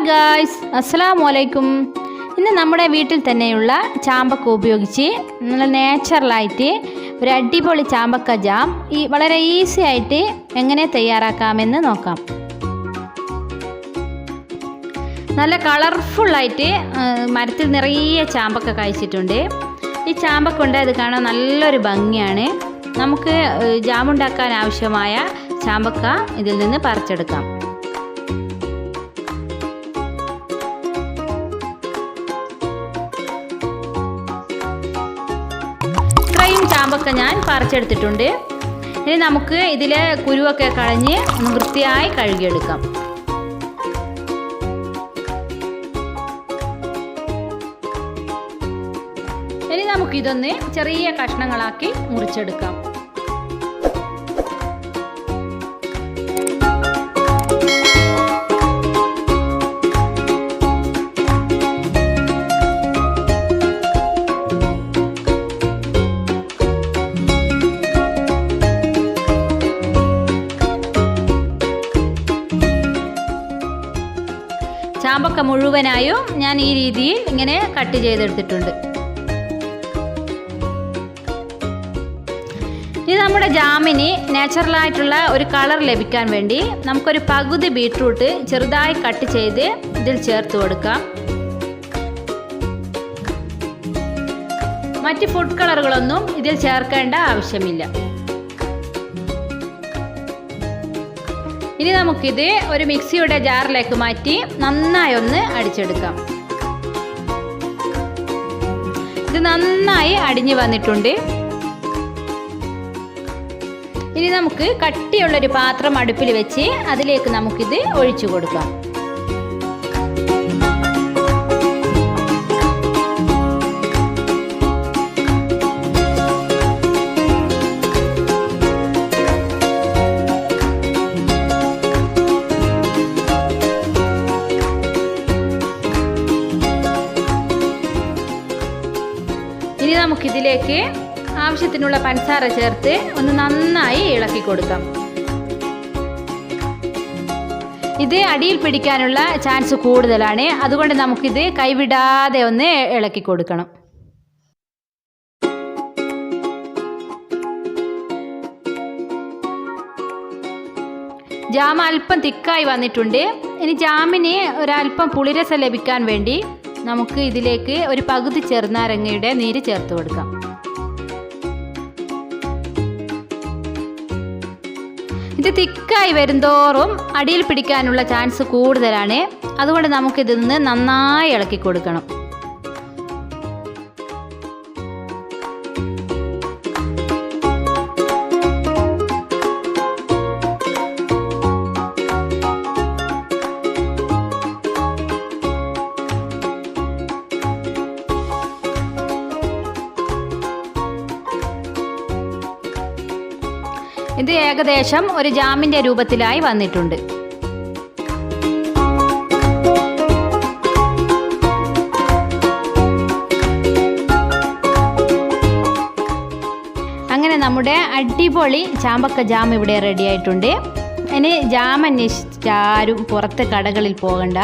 Guys, അസ്സലാമലൈക്കും. ഇന്ന് നമ്മുടെ വീട്ടിൽ തന്നെയുള്ള ചാമ്പക്ക ഉപയോഗിച്ച് നല്ല നാച്ചുറലായിട്ട് ഒരു അടിപൊളി ചാമ്പക്ക ജാം വളരെ ഈസി ആയിട്ട് എങ്ങനെ തയ്യാറാക്കാമെന്ന് നോക്കാം. നല്ല കളർഫുള്ളായിട്ട് മരത്തിൽ നിറയെ ചാമ്പക്ക കഴിച്ചിട്ടുണ്ട്. ഈ ചാമ്പക്ക കൊണ്ട് അത് കാണാൻ നല്ലൊരു ഭംഗിയാണ്. നമുക്ക് ജാമുണ്ടാക്കാൻ ആവശ്യമായ ചാമ്പക്ക ഇതിൽ നിന്ന് പറിച്ചെടുക്കാം. ചാമ്പക്ക ഞാൻ പറിച്ചെടുത്തിട്ടുണ്ട്. ഇനി നമുക്ക് ഇതിലെ കുരുവൊക്കെ കളഞ്ഞ് ഒന്ന് വൃത്തിയായി കഴുകിയെടുക്കാം. ഇനി നമുക്കിതൊന്ന് ചെറിയ കഷ്ണങ്ങളാക്കി മുറിച്ചെടുക്കാം. ചാമ്പക്ക മുഴുവനായും ഞാൻ ഈ രീതിയിൽ ഇങ്ങനെ കട്ട് ചെയ്തെടുത്തിട്ടുണ്ട്. ഇനി നമ്മുടെ ജാമിന് നാച്ചുറലായിട്ടുള്ള ഒരു കളർ ലഭിക്കാൻ വേണ്ടി നമുക്കൊരു പകുതി ബീട്രൂട്ട് ചെറുതായി കട്ട് ചെയ്ത് ഇതിൽ ചേർത്ത് കൊടുക്കാം. മറ്റ് ഫുഡ് കളറുകളൊന്നും ഇതിൽ ചേർക്കേണ്ട ആവശ്യമില്ല. ഇനി നമുക്കിത് ഒരു മിക്സിയുടെ ജാറിലേക്ക് മാറ്റി നന്നായി ഒന്ന് അടിച്ചെടുക്കാം. ഇത് നന്നായി അടിഞ്ഞു വന്നിട്ടുണ്ട്. ഇനി നമുക്ക് കട്ടിയുള്ളൊരു പാത്രം അടുപ്പിൽ വെച്ച് അതിലേക്ക് നമുക്കിത് ഒഴിച്ചു കൊടുക്കാം. ഇനി നമുക്കിതിലേക്ക് ആവശ്യത്തിനുള്ള പഞ്ചസാര ചേർത്ത് ഒന്ന് നന്നായി ഇളക്കി കൊടുക്കാം. ഇത് അടിയിൽ പിടിക്കാനുള്ള ചാൻസ് കൂടുതലാണ്. അതുകൊണ്ട് നമുക്കിത് കൈവിടാതെ ഒന്ന് ഇളക്കി കൊടുക്കണം. ജാം അല്പം തിക്കായി വന്നിട്ടുണ്ട്. ഇനി ജാമിന് ഒരല്പം പുളിരസം ലഭിക്കാൻ വേണ്ടി നമുക്ക് ഇതിലേക്ക് ഒരു പകുതി ചെറുനാരങ്ങയുടെ നീര് ചേർത്ത് കൊടുക്കാം. ഇത് തിക്കായി വരുന്തോറും അടിയിൽ പിടിക്കാനുള്ള ചാൻസ് കൂടുതലാണ്. അതുകൊണ്ട് നമുക്കിതിൽ നിന്ന് നന്നായി ഇളക്കി കൊടുക്കണം. ഇത് ഏകദേശം ഒരു ജാമിൻ്റെ രൂപത്തിലായി വന്നിട്ടുണ്ട്. അങ്ങനെ നമ്മുടെ അടിപൊളി ചാമ്പക്ക ജാം ഇവിടെ റെഡി ആയിട്ടുണ്ട്. ഇനി ജാം അന്വേഷിച്ചിട്ട് ആരും പുറത്ത് കടകളിൽ പോകണ്ട.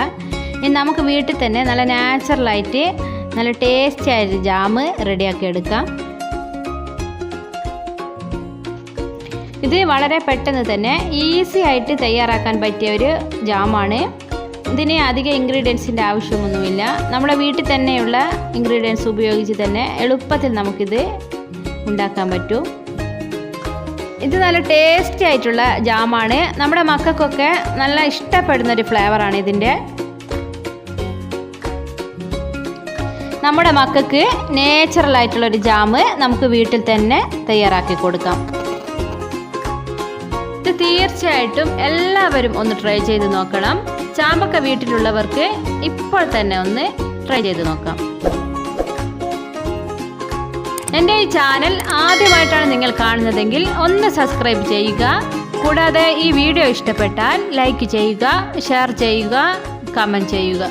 ഇനി നമുക്ക് വീട്ടിൽ തന്നെ നല്ല നാച്ചുറലായിട്ട് നല്ല ടേസ്റ്റി ആയിട്ട് ജാം റെഡിയാക്കി എടുക്കാം. ഇത് വളരെ പെട്ടെന്ന് തന്നെ ഈസി ആയിട്ട് തയ്യാറാക്കാൻ പറ്റിയ ഒരു ജാമാണ്. ഇതിന് അധിക ഇൻഗ്രീഡിയൻസിൻ്റെ ആവശ്യമൊന്നുമില്ല. നമ്മുടെ വീട്ടിൽ തന്നെയുള്ള ഇൻഗ്രീഡിയൻസ് ഉപയോഗിച്ച് തന്നെ എളുപ്പത്തിൽ നമുക്കിത് ഉണ്ടാക്കാൻ പറ്റും. ഇത് നല്ല ടേസ്റ്റി ആയിട്ടുള്ള ജാമാണ്. നമ്മുടെ മക്കൾക്കൊക്കെ നല്ല ഇഷ്ടപ്പെടുന്നൊരു ഫ്ലേവറാണ് ഇതിൻ്റെ. നമ്മുടെ മക്കൾക്ക് നേച്ചുറലായിട്ടുള്ളൊരു ജാം നമുക്ക് വീട്ടിൽ തന്നെ തയ്യാറാക്കി കൊടുക്കാം. ഇത് തീർച്ചയായിട്ടും എല്ലാവരും ഒന്ന് ട്രൈ ചെയ്ത് നോക്കണം. ചാമ്പക്ക വീട്ടിലുള്ളവർക്ക് ഇപ്പോൾ തന്നെ ഒന്ന് ട്രൈ ചെയ്ത് നോക്കാം. എൻ്റെ ഈ ചാനൽ ആദ്യമായിട്ടാണ് നിങ്ങൾ കാണുന്നതെങ്കിൽ ഒന്ന് സബ്സ്ക്രൈബ് ചെയ്യുക. കൂടാതെ ഈ വീഡിയോ ഇഷ്ടപ്പെട്ടാൽ ലൈക്ക് ചെയ്യുക, ഷെയർ ചെയ്യുക, കമൻറ്റ് ചെയ്യുക.